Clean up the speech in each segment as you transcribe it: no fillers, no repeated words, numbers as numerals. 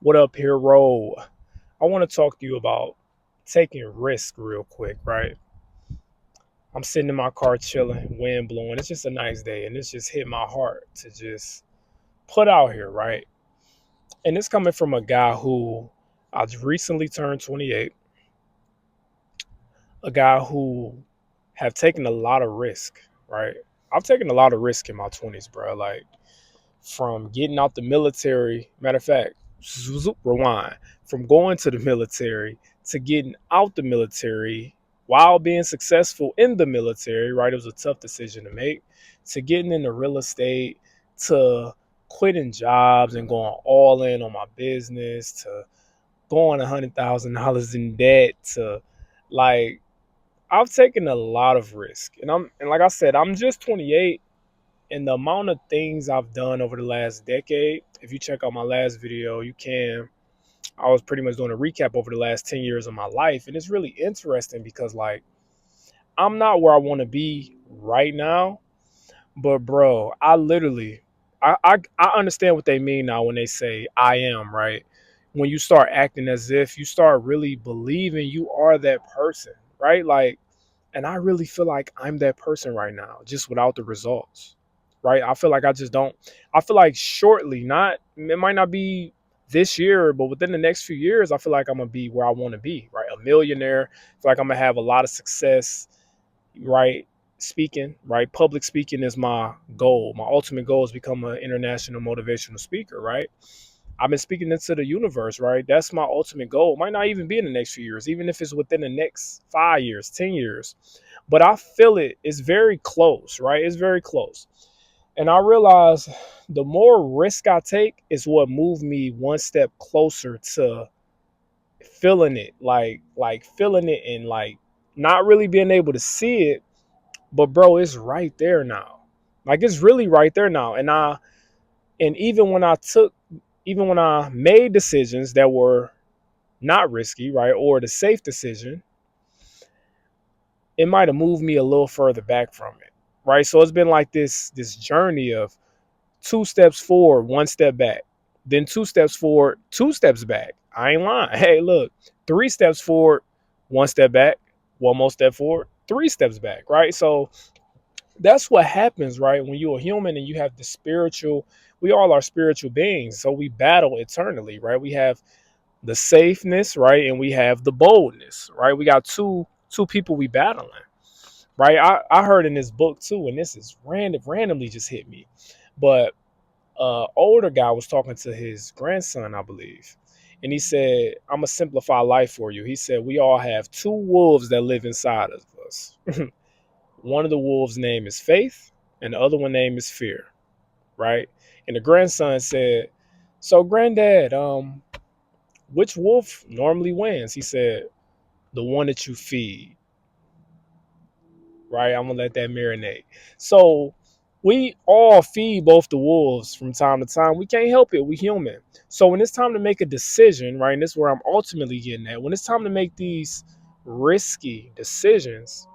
What up, hero? I want to talk to you about taking risk real quick, right? I'm sitting in my car chilling, wind blowing. It's just a nice day, and it's just hit my heart to just put out here, right? And it's coming from a guy who I recently turned 28, a guy who have taken a lot of risk, right? I've taken a lot of risk in my 20s, bro. Like from getting out the military. Matter of fact, rewind. From going to the military to getting out the military while being successful in the military, right? It was a tough decision to make. To getting into real estate, to quitting jobs and going all in on my business, to going $100,000 in debt, to like I've taken a lot of risk. And like I said, I'm just 28, and the amount of things I've done over the last decade, if you check out my last video, you can. I was pretty much doing a recap over the last 10 years of my life. And it's really interesting because, like, I'm not where I want to be right now. But, bro, I understand what they mean now when they say I am, right? When you start acting as if you start really believing you are that person, right? Like, and I really feel like I'm that person right now, just without the results. Right? I feel like I just don't. I feel like shortly, not it might not be this year, but within the next few years, I feel like I'm gonna be where I want to be. Right? A millionaire. I feel like I'm gonna have a lot of success. Right? Speaking. Right? Public speaking is my goal. My ultimate goal is become an international motivational speaker. Right? I've been speaking into the universe, right? That's my ultimate goal. It might not even be in the next few years, even if it's within the next 5 years, 10 years. But I feel it. It's very close, right? It's very close. And I realize the more risk I take is what moved me one step closer to feeling it, like feeling it and like not really being able to see it, but bro, it's right there now. Like it's really right there now. And even when I made decisions that were not risky, right, or the safe decision, it might have moved me a little further back from it. Right. So it's been like this journey of two steps forward, one step back. Then two steps forward, two steps back. I ain't lying. Hey, look, three steps forward, one step back, one more step forward, three steps back, right? So that's what happens, right? When you're a human and you have the spiritual, we all are spiritual beings. So we battle eternally, right? We have the safeness, right? And we have the boldness, right? We got two people we battling, right? I heard in this book too, and this is randomly just hit me. But older guy was talking to his grandson, I believe. And he said, I'm going to simplify life for you. He said, we all have two wolves that live inside of us. One of the wolves' name is faith, and the other one name is fear, right? And the grandson said, so granddad, which wolf normally wins? He said, the one that you feed, right? I'm gonna let that marinate. So we all feed both the wolves from time to time. We can't help it. We human. So when it's time to make a decision, right? And this is where I'm ultimately getting at. When it's time to make these risky decisions,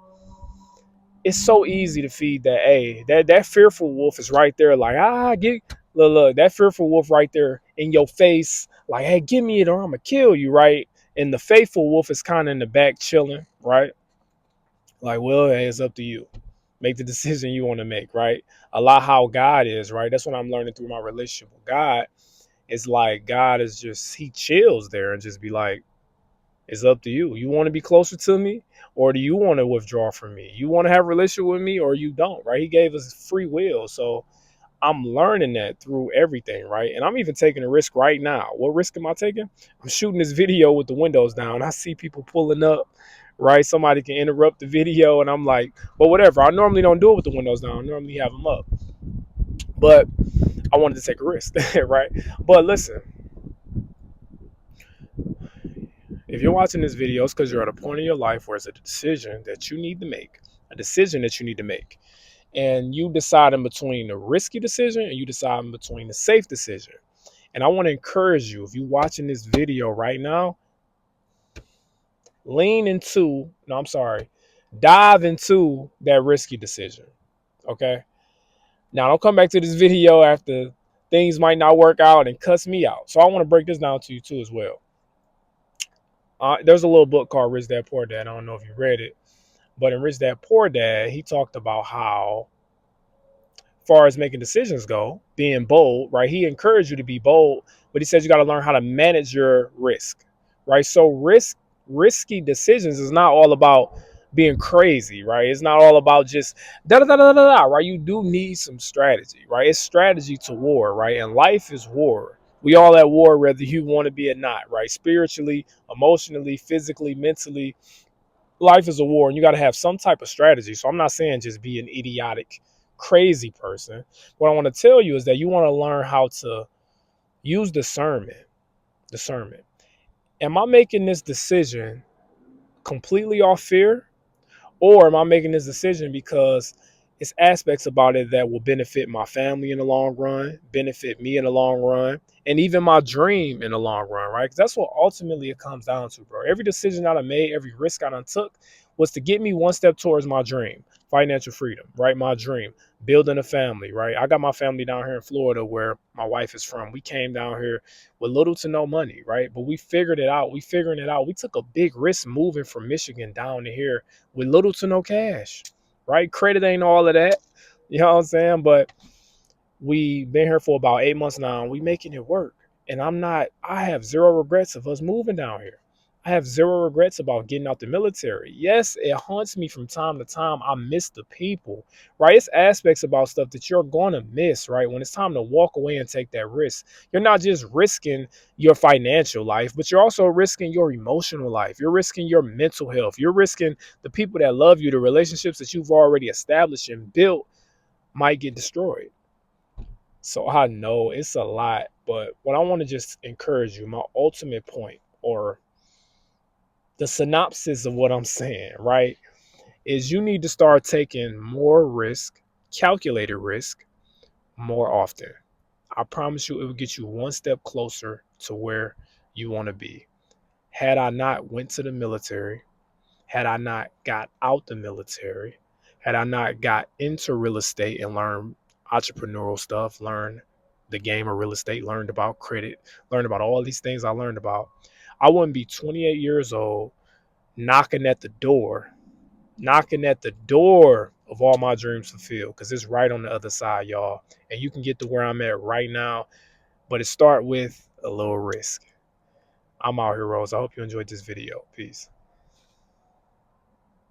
it's so easy to feed that. Hey, that fearful wolf is right there. Like get look that fearful wolf right there in your face. Like hey, give me it or I'm gonna kill you, right? And the faithful wolf is kind of in the back chilling, right? Like well, hey, it's up to you. Make the decision you want to make, right? A lot how God is, right? That's what I'm learning through my relationship with God. It's like God is just he chills there and just be like, it's up to you. You want to be closer to me, or do you want to withdraw from me? You want to have a relationship with me, or you don't, right? He gave us free will, so I'm learning that through everything, right? And I'm even taking a risk right now. What risk am I taking? I'm shooting this video with the windows down. I see people pulling up, right? Somebody can interrupt the video, and I'm like, but whatever. I normally don't do it with the windows down. I normally have them up, but I wanted to take a risk, right? But listen, if you're watching this video, it's because you're at a point in your life where it's a decision that you need to make, a decision that you need to make. And you decide in between the risky decision and you decide in between the safe decision. And I want to encourage you, if you're watching this video right now, lean into, no, I'm sorry, dive into that risky decision. Okay. Now don't come back to this video after things might not work out and cuss me out. So I want to break this down to you too as well. There's a little book called Rich Dad Poor Dad. I don't know if you read it, but in Rich Dad Poor Dad, he talked about how far as making decisions go, being bold, right? He encouraged you to be bold, but he says you got to learn how to manage your risk, right? So risky decisions is not all about being crazy, right? It's not all about just da da da da da da, right? You do need some strategy, right? It's strategy to war, right? And life is war. We all at war, whether you want to be or not, right? Spiritually, emotionally, physically, mentally, life is a war, and you got to have some type of strategy. So I'm not saying just be an idiotic, crazy person. What I want to tell you is that you want to learn how to use discernment. Discernment. Am I making this decision completely off fear? Or am I making this decision because it's aspects about it that will benefit my family in the long run, benefit me in the long run, and even my dream in the long run, right? Because that's what ultimately it comes down to, bro. Every decision that I made, every risk I done took was to get me one step towards my dream, financial freedom, right? My dream, building a family, right? I got my family down here in Florida where my wife is from. We came down here with little to no money, right? But we figured it out. We figuring it out. We took a big risk moving from Michigan down to here with little to no cash, right? Credit ain't all of that. You know what I'm saying? But we been here for about 8 months now, and we making it work. And I have zero regrets of us moving down here. I have zero regrets about getting out the military. Yes, it haunts me from time to time. I miss the people, right? It's aspects about stuff that you're going to miss, right? When it's time to walk away and take that risk, you're not just risking your financial life, but you're also risking your emotional life. You're risking your mental health. You're risking the people that love you, the relationships that you've already established and built might get destroyed. So I know it's a lot, but what I want to just encourage you, my ultimate point or the synopsis of what I'm saying, right, is you need to start taking more risk, calculated risk, more often. I promise you it will get you one step closer to where you want to be. Had I not went to the military, had I not got out the military, had I not got into real estate and learned entrepreneurial stuff, learned the game of real estate, learned about credit, learned about all these things I learned about, I wouldn't be 28 years old knocking at the door, knocking at the door of all my dreams fulfilled, because it's right on the other side, y'all. And you can get to where I'm at right now, but it start with a little risk. I'm out here, Rose. I hope you enjoyed this video. Peace.